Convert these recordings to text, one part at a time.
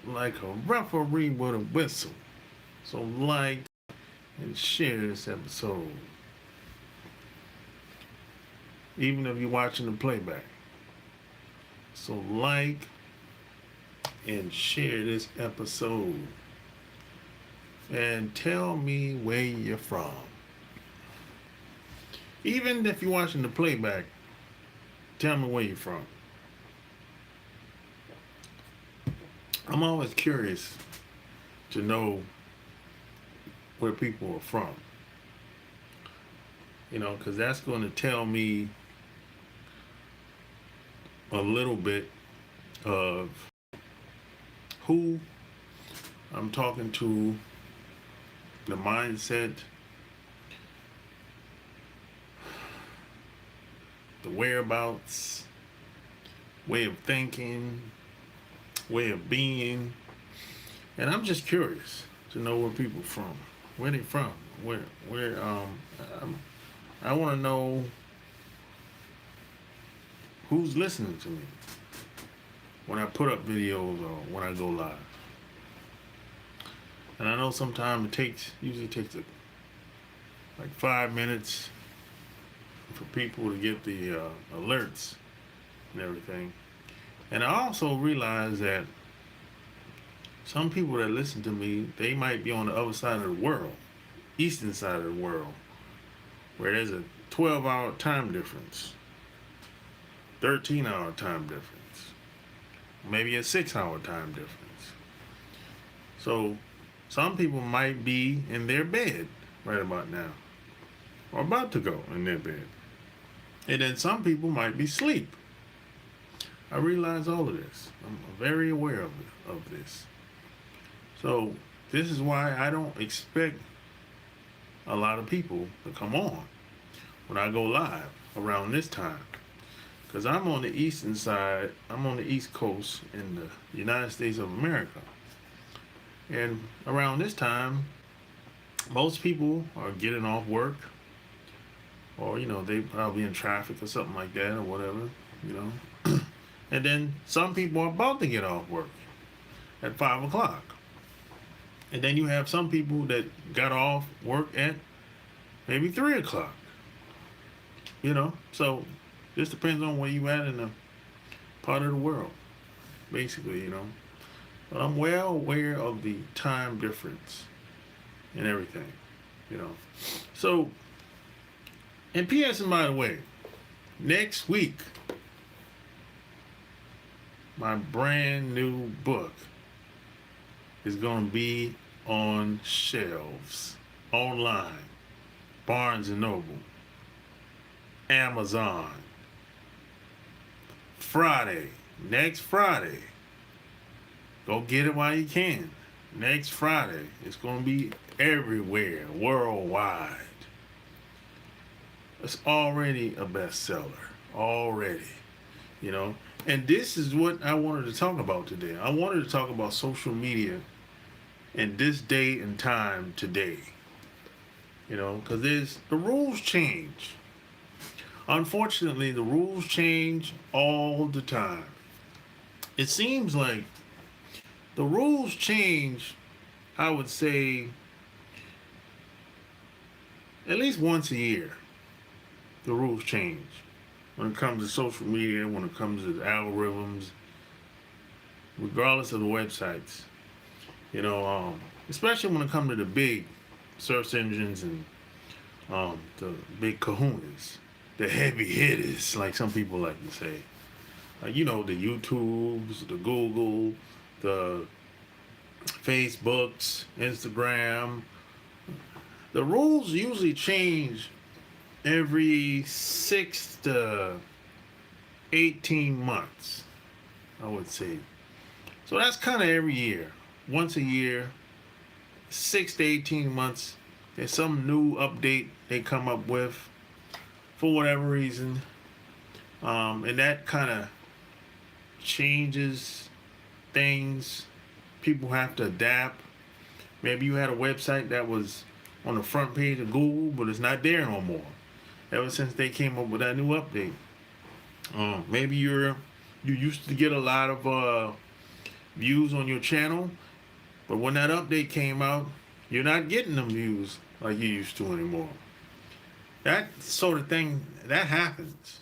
like a referee with a whistle. So like and share this episode, even if you're watching the playback. So like and share this episode. And tell me where you're from. Even if you're watching the playback, tell me where you're from. I'm always curious to know where people are from. Because that's going to tell me a little bit of who I'm talking to, the mindset, the whereabouts, way of thinking, way of being. And I'm just curious to know where people are from, where they from, I want to know who's listening to me when I put up videos or when I go live. And I know sometimes usually takes like 5 minutes for people to get the alerts and everything. And I also realize that some people that listen to me, they might be on the other side of the world, eastern side of the world, where there's a 12-hour time difference, 13-hour time difference, maybe a 6-hour time difference. So some people might be in their bed right about now, or about to go in their bed. And then some people might be asleep. I realize all of this. I'm very aware of this. So this is why I don't expect a lot of people to come on when I go live around this time. Because I'm on the eastern side, I'm on the East Coast in the United States of America. And around this time, most people are getting off work, or they probably in traffic or something like that, or whatever. And then some people are about to get off work at 5 o'clock. And then you have some people that got off work at maybe 3 o'clock. So just depends on where you at in the part of the world, basically. But I'm well aware of the time difference and everything. So, and P.S. and by the way, next week, my brand new book is going to be on shelves, online, Barnes & Noble, Amazon, next Friday. Go get it while you can. Next Friday, it's going to be everywhere, worldwide. It's already a bestseller, already, And this is what I wanted to talk about today. I wanted to talk about social media in this day and time today. Because the rules change. Unfortunately, the rules change all the time. It seems like the rules change, I would say, at least once a year. The rules change when it comes to social media, when it comes to the algorithms, regardless of the websites. Especially when it comes to the big search engines and the big kahunas, the heavy hitters, like some people like to say. The YouTubes, the Google, the Facebooks, Instagram. The rules usually change every 6 to 18 months, I would say. So that's kind of every year. Once a year, 6 to 18 months, there's some new update they come up with for whatever reason. And that kind of changes things. People have to adapt. Maybe you had a website that was on the front page of Google, but it's not there no more, ever since they came up with that new update. Maybe you used to get a lot of views on your channel, but when that update came out, you're not getting them views like you used to anymore. That sort of thing, that happens.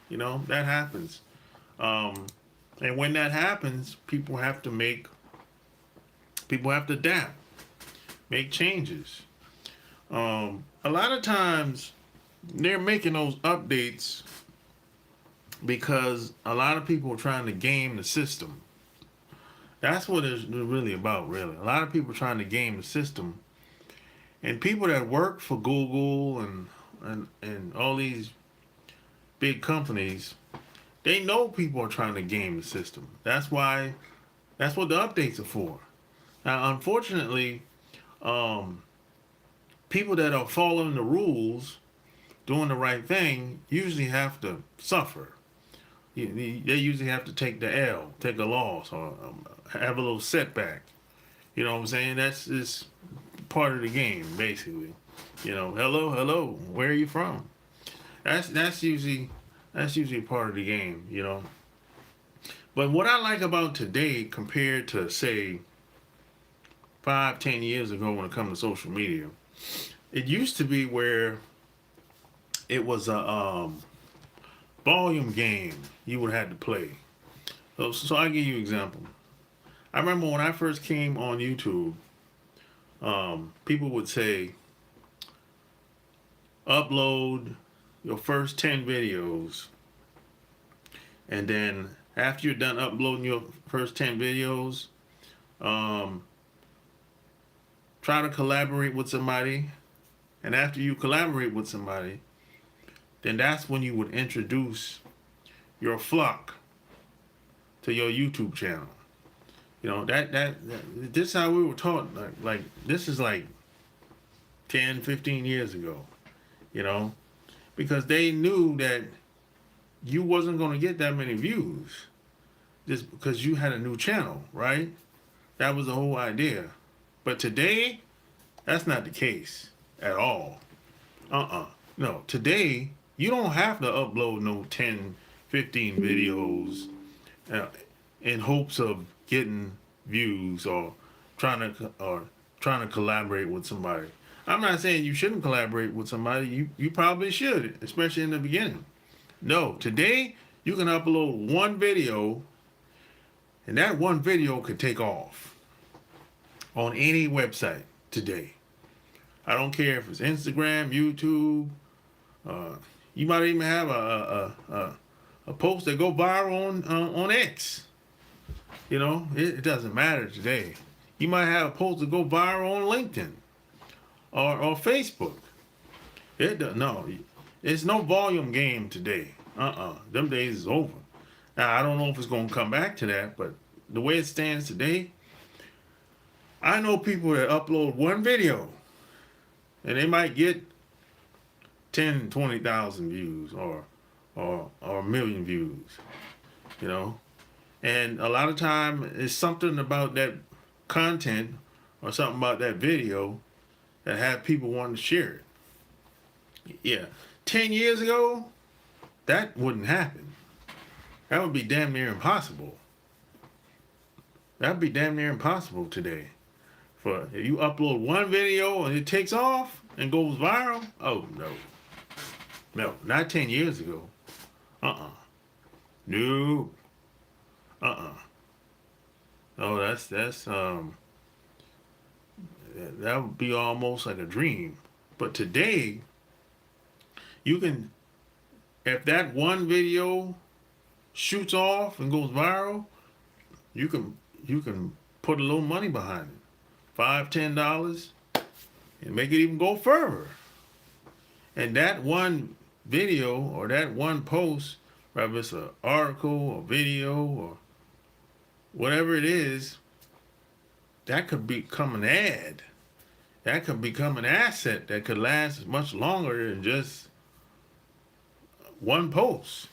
That happens. Um, and when that happens, people have to adapt, make changes. A lot of times, they're making those updates because a lot of people are trying to game the system. That's what it's really about, really. A lot of people are trying to game the system. And people that work for Google and all these big companies, they know people are trying to game the system. That's what the updates are for. Now, unfortunately, people that are following the rules, doing the right thing, usually have to suffer. They usually have to take the L, take a loss, or have a little setback. You know what I'm saying? That's just part of the game, basically. Hello, where are you from? That's usually part of the game. But what I like about today compared to, say, 5-10 years ago when it comes to social media, it used to be where it was a volume game you would have to play. So I'll give you an example. I remember when I first came on YouTube, people would say, upload your first 10 videos. And then after you're done uploading your first 10 videos, try to collaborate with somebody. And after you collaborate with somebody, then that's when you would introduce your flock to your YouTube channel. This is how we were taught. Like this is like 10-15 years ago. Because they knew that you wasn't going to get that many views just because you had a new channel, right? That was the whole idea. But today, that's not the case at all. No, today, you don't have to upload no 10, 15 videos in hopes of getting views or trying to collaborate with somebody. I'm not saying you shouldn't collaborate with somebody. You probably should, especially in the beginning. No, today you can upload one video, and that one video could take off on any website today. I don't care if it's Instagram, YouTube. You might even have a post that go viral on X. It doesn't matter today. You might have a post that go viral on LinkedIn or Facebook. It's no volume game today. Them days is over. Now, I don't know if it's going to come back to that, but the way it stands today, I know people that upload one video and they might get 10, 20,000 views or a million views, And a lot of time it's something about that content or something about that video that have people wanting to share it. Yeah. 10 years ago, that wouldn't happen. That would be damn near impossible. That would be damn near impossible today. For if you upload one video and it takes off and goes viral, oh no. No, not 10 years ago. No. No, that would be almost like a dream. But today, you can, if that one video shoots off and goes viral, you can put a little money behind it, $5-10, and make it even go further. And that one video or that one post, whether it's an article or video or whatever it is, that could become an ad. That could become an asset that could last much longer than just one post.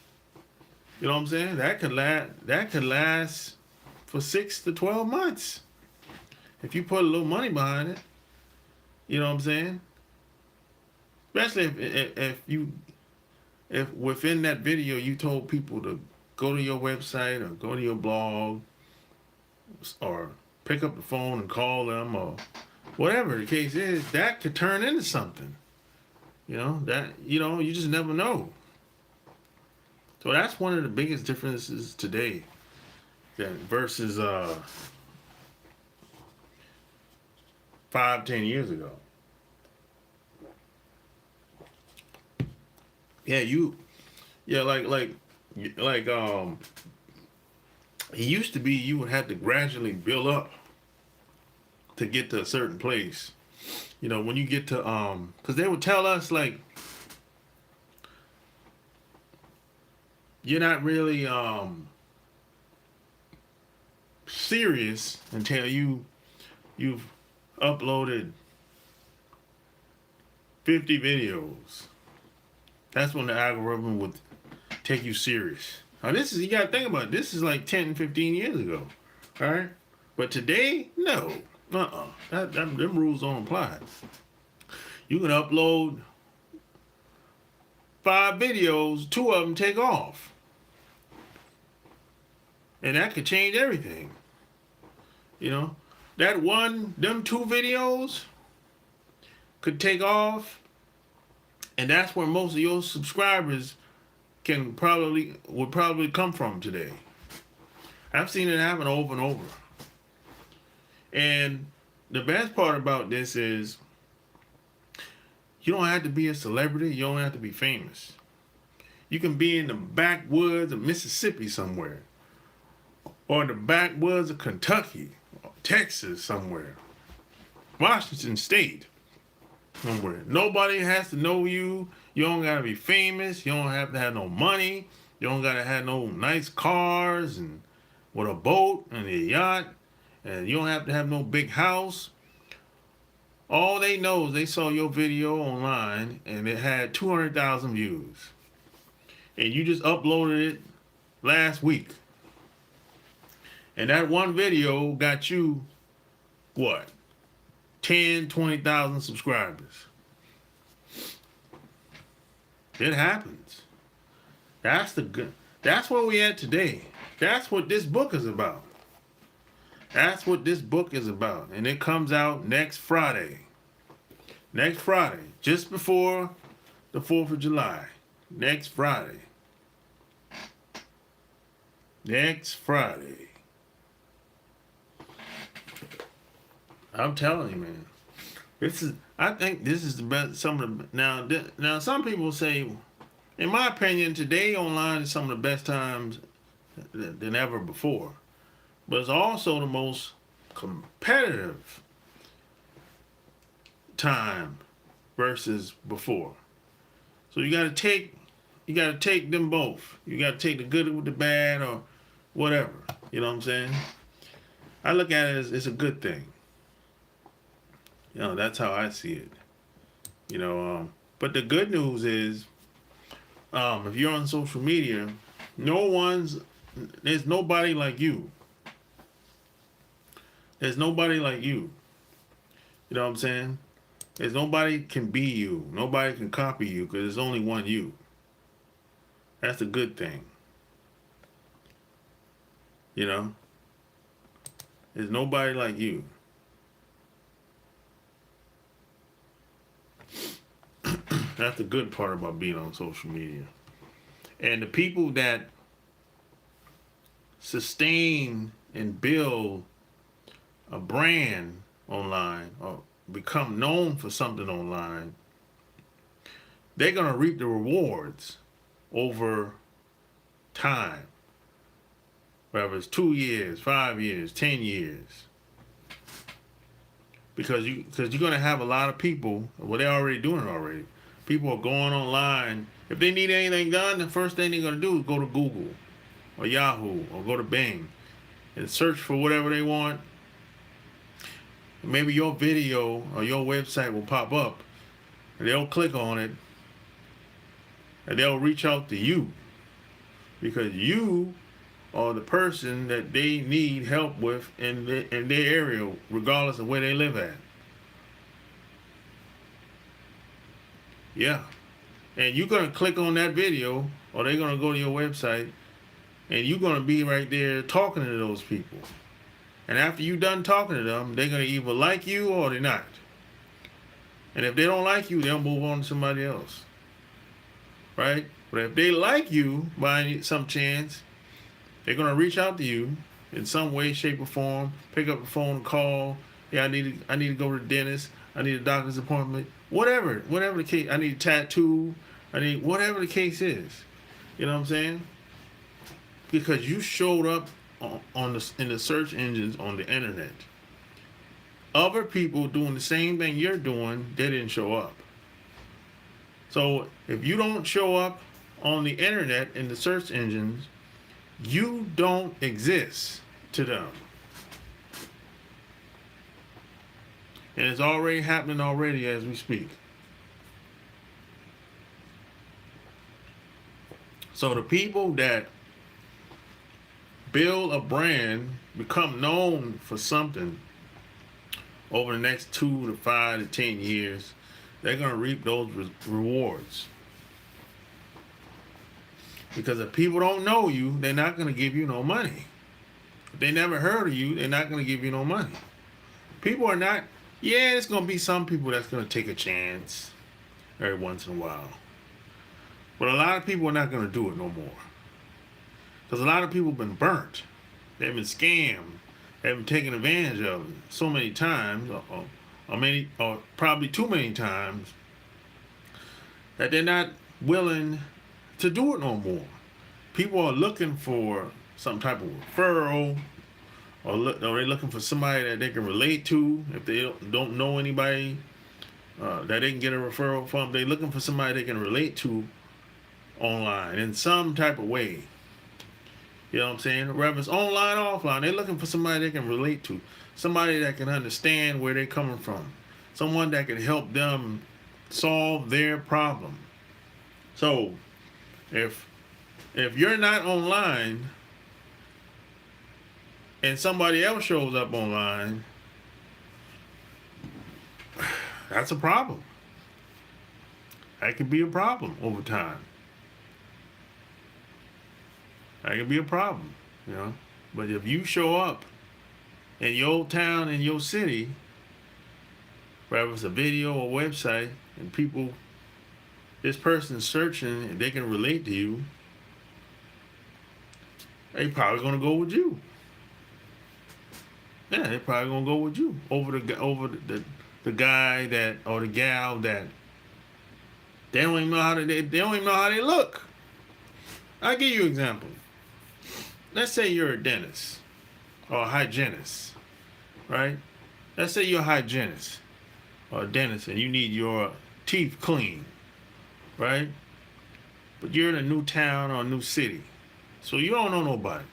You know what I'm saying? That could last for 6 to 12 months if you put a little money behind it. You know what I'm saying? Especially if within that video you told people to go to your website or go to your blog, or pick up the phone and call them, or whatever the case is, that could turn into something. You just never know. So that's one of the biggest differences today versus 5, 10 years ago. Yeah, like it used to be you would have to gradually build up to get to a certain place. When you get to because they would tell us like you're not really serious until you've uploaded 50 videos. That's when the algorithm would take you serious. Now you gotta think about it. This is like 10, 15 years ago. Alright? But today, no. Them rules don't apply. You can upload 5 videos, 2 of them take off. And that could change everything. Them 2 videos could take off, and that's where most of your subscribers would probably come from today. I've seen it happen over and over. And the best part about this is you don't have to be a celebrity. You don't have to be famous. You can be in the backwoods of Mississippi somewhere, or in the backwoods of Kentucky, or Texas somewhere, Washington State somewhere. Nobody has to know you. You don't got to be famous. You don't have to have no money. You don't got to have no nice cars and with a boat and a yacht. And you don't have to have no big house. All they know is they saw your video online and it had 200,000 views. And you just uploaded it last week. And that one video got you, what? 10, 20,000 subscribers. It happens. That's where we at today. That's what this book is about. That's what this book is about. And it comes out next Friday. Next Friday. Just before the 4th of July. Next Friday. Next Friday. I'm telling you, man. I think this is the best. Now some people say, in my opinion, today online is some of the best times than ever before. But it's also the most competitive time versus before. So you gotta take them both. You gotta take the good with the bad or whatever. You know what I'm saying? I look at it as it's a good thing. That's how I see it. But the good news is, if you're on social media, there's nobody like you. There's nobody like you. You know what I'm saying? There's nobody can be you. Nobody can copy you because there's only one you. That's a good thing. There's nobody like you. That's the good part about being on social media. And the people that sustain and build a brand online or become known for something online, they're going to reap the rewards over time. Whether it's 2 years, 5 years, 10 years. Because you're going to have a lot of people, well, they're already doing it already. People are going online. If they need anything done, the first thing they're going to do is go to Google or Yahoo or go to Bing and search for whatever they want. Maybe your video or your website will pop up and they'll click on it and they'll reach out to you because you are the person that they need help with in their area, regardless of where they live at. Yeah. And you're going to click on that video or they're going to go to your website and you're going to be right there talking to those people. And after you done talking to them, they're gonna either like you or they're not. And if they don't like you, they'll move on to somebody else, right? But if they like you by some chance, they're gonna reach out to you in some way, shape, or form. Pick up the phone, call. Yeah, I need to go to the dentist. I need a doctor's appointment. Whatever the case. I need a tattoo. I need whatever the case is. You know what I'm saying? Because you showed up in the search engines on the internet. Other people doing the same thing you're doing, they didn't show up. So if you don't show up on the internet in the search engines, you don't exist to them. And it's already happening already as we speak. So the people that build a brand, become known for something over the next 2 to 5 to 10 years, they're going to reap those rewards. Because if people don't know you, they're not going to give you no money. If they never heard of you, they're not going to give you no money. People are not, yeah, it's going to be some people that's going to take a chance every once in a while. But a lot of people are not going to do it no more. Because a lot of people have been burnt. They've been scammed. They've been taken advantage of so many times, or probably too many times, that they're not willing to do it no more. People are looking for some type of referral, or they're looking for somebody that they can relate to. If they don't know anybody that they can get a referral from, they're looking for somebody they can relate to online in some type of way. You know what I'm saying? Whether it's online or offline, they're looking for somebody they can relate to, somebody that can understand where they're coming from, someone that can help them solve their problem. So, if you're not online and somebody else shows up online, that's a problem. That could be a problem over time. That could be a problem, you know. But if you show up in your town, in your city, whether it's a video or website, and people, this person's searching and they can relate to you, they probably gonna go with you. Yeah, they probably gonna go with you over the guy that or the gal that they don't even know how they don't even know how they look. I'll give you an example. Let's say you're a dentist or a hygienist, right? Let's say you're a hygienist or a dentist and you need your teeth cleaned, right? But you're in a new town or a new city, so you don't know nobody.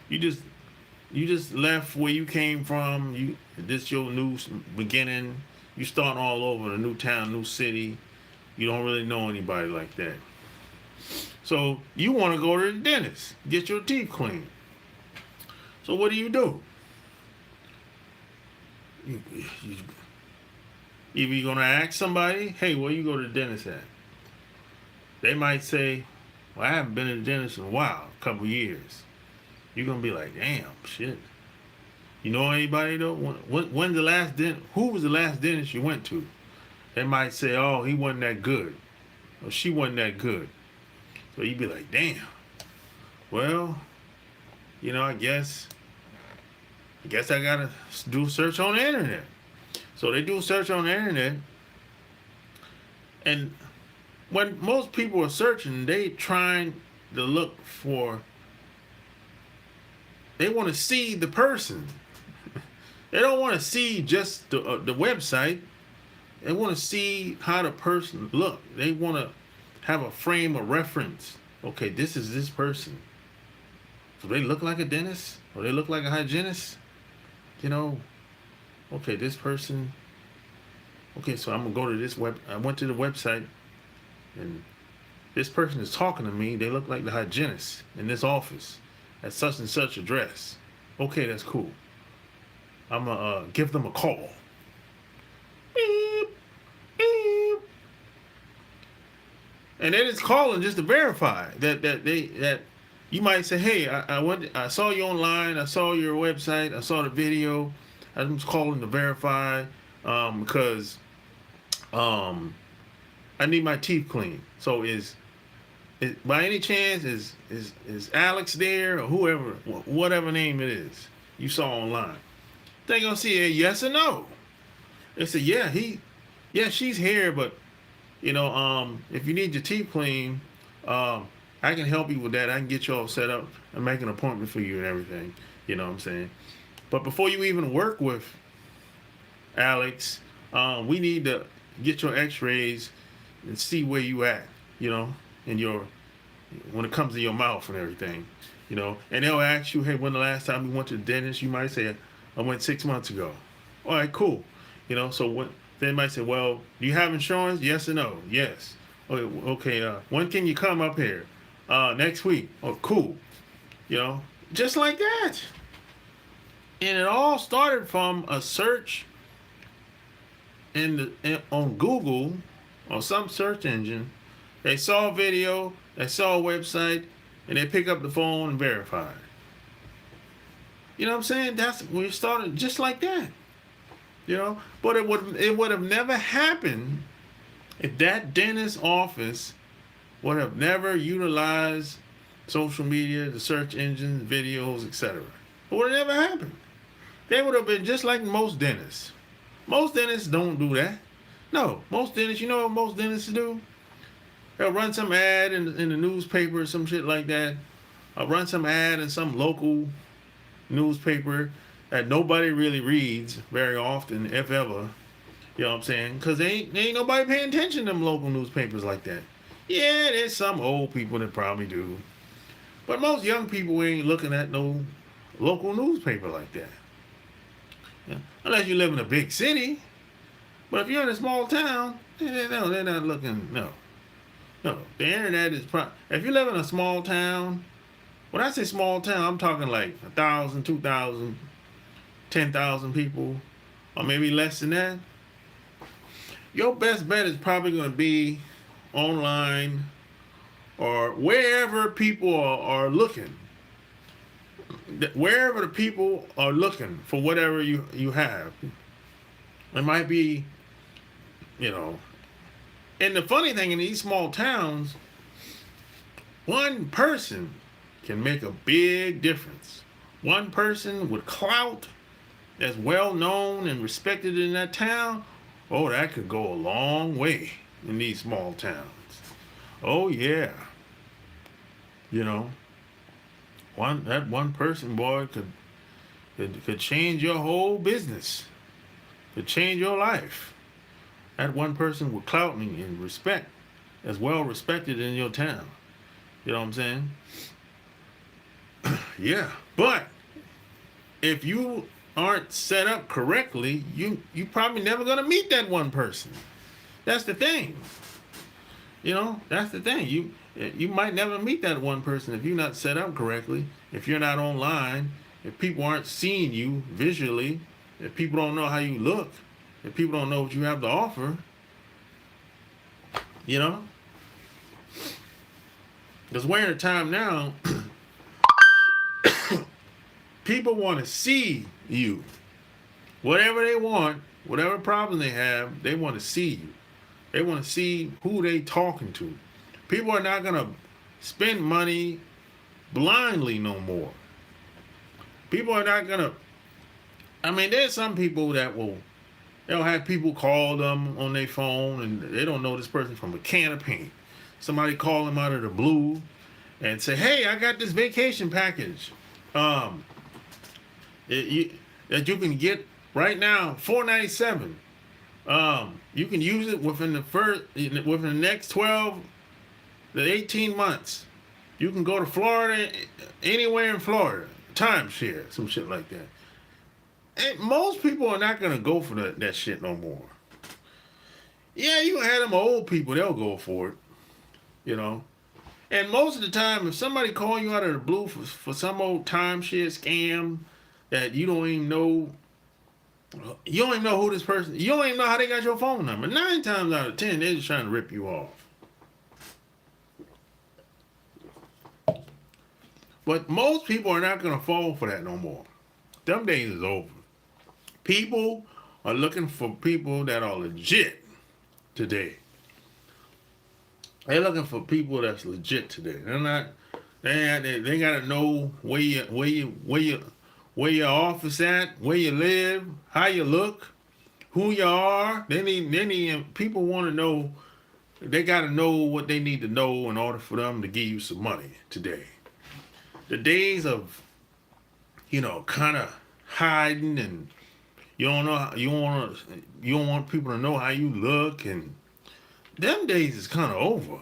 You just left where you came from. This your new beginning. You starting all over in a new town, new city. You don't really know anybody like that. So you want to go to the dentist, get your teeth cleaned. So what do? Either you're going to ask somebody, hey, where you go to the dentist at? They might say, well, I haven't been to the dentist in a while, a couple years. You're going to be like, damn, shit. You know anybody though? When's the last who was the last dentist you went to? They might say, oh, he wasn't that good. Or she wasn't that good. So you'd be like, damn. Well, you know, I guess I gotta do a search on the internet. So they do a search on the internet, and when most people are searching, they trying to look for. They want to see the person. They don't want to see just the website. They want to see how the person look. They want to have a frame of reference. Okay, this is this person. Do they look like a dentist? Or they look like a hygienist? You know, okay, this person. Okay, so I'm going to go to this I went to the website, and this person is talking to me. They look like the hygienist in this office at such and such address. Okay, that's cool. I'm going to give them a call. Beep, beep. And they're just calling just to verify that you might say, hey, I saw you online, I saw your website, I saw the video, I'm just calling to verify because um, I need my teeth cleaned. So by any chance is Alex there or whoever, whatever name it is you saw online? They're gonna see a yes or no. They say, yeah, she's here, but if you need your teeth cleaned, I can help you with that. I can get you all set up and make an appointment for you and everything. You know what I'm saying? But before you even work with Alex, we need to get your X-rays and see where you at. In your when it comes to your mouth and everything. And they'll ask you, hey, when the last time you went to the dentist? You might say, I went 6 months ago. All right, cool. So when they might say, well, do you have insurance? Yes or no? Yes. Okay. When can you come up here? Next week. Oh, cool. Just like that. And it all started from a search on Google or some search engine. They saw a video, they saw a website, and they pick up the phone and verify. You know what I'm saying? That's we started just like that. But it would have never happened if that dentist office would have never utilized social media, the search engines, videos, etc. It would have never happened. They would have been just like most dentists. Most dentists don't do that. No, most dentists, you know what most dentists do? They'll run some ad in the newspaper or some shit like that. I'll run some ad in some local newspaper that nobody really reads very often, if ever. You know what I'm saying? Because they ain't nobody paying attention to them local newspapers like that. Yeah, there's some old people that probably do. But most young people ain't looking at no local newspaper like that. Yeah. Unless you live in a big city. But if you're in a small town, they're not looking, no. No, the internet is, if you live in a small town, when I say small town, I'm talking like 1,000, 2,000, 10,000 people, or maybe less than that. Your best bet is probably going to be online or wherever people are looking. Wherever the people are looking for whatever you have. It might be, And the funny thing in these small towns, one person can make a big difference. One person with clout that's well known and respected in that town, oh, that could go a long way in these small towns. Oh yeah. One person, boy, could change your whole business. Could change your life. That one person with clout and respect, as well respected in your town. You know what I'm saying? Yeah. But if you aren't set up correctly, you probably never gonna meet that one person. That's the thing. That's the thing. You might never meet that one person if you're not set up correctly, if you're not online, if people aren't seeing you visually, if people don't know how you look, if people don't know what you have to offer, Because we're in a time now, people want to see you. Whatever they want, whatever problem they have, they want to see you. They want to see who they talking to. People are not going to spend money blindly no more. People are not going to... there's some people that they'll have people call them on their phone and they don't know this person from a can of paint. Somebody call them out of the blue and say, hey, I got this vacation package that you can get right now, $497. You can use it within the next 12 to 18 months. You can go to Florida, anywhere in Florida, timeshare, some shit like that. And most people are not going to go for that shit no more. Yeah, you have them old people, they'll go for it, And most of the time, if somebody call you out of the blue for some old timeshare scam that you don't even know who this person, you don't even know how they got your phone number. 9 times out of 10, they're just trying to rip you off. But most people are not going to fall for that no more. Them days is over. People are looking for people that are legit today. They're looking for people that's legit today. They're not. They gotta know where your office at, where you live, how you look, who you are. They need people want to know. They gotta know what they need to know in order for them to give you some money today. The days of kind of hiding and you don't know you don't want people to know how you look, and them days is kind of over.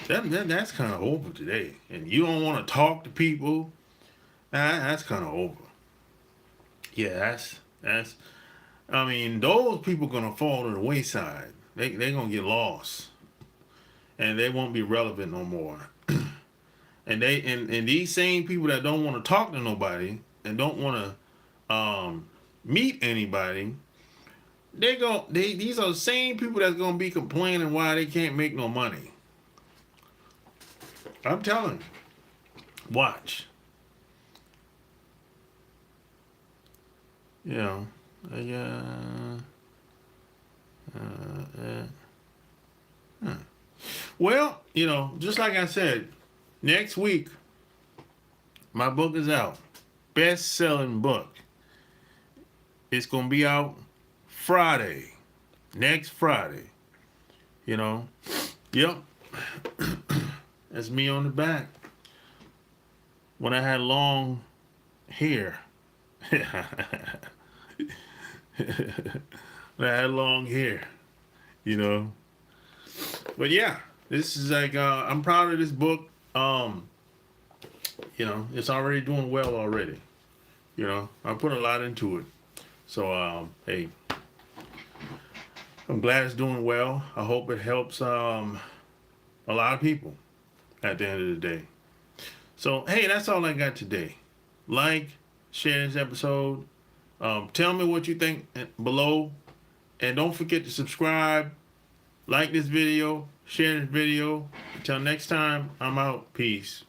That's kind of over today, and you don't want to talk to people. That's kind of over. Yeah, that's. I mean, those people gonna fall to the wayside. They gonna get lost, and they won't be relevant no more. And these same people that don't want to talk to nobody and don't want to meet anybody, these are the same people that's gonna be complaining why they can't make no money. I'm telling you. Watch. You know. Huh. Well, just like I said, next week my book is out. Best-selling book. It's gonna be out Friday. Next Friday. Yep. That's me on the back. When I had long hair. When I had long hair. But yeah, this is like I'm proud of this book. It's already doing well already. I put a lot into it. So hey, I'm glad it's doing well. I hope it helps a lot of people at the end of the day. So hey, that's all I got today. Like, share this episode. Tell me what you think below. And don't forget to subscribe, like this video, share this video. Until next time, I'm out. Peace.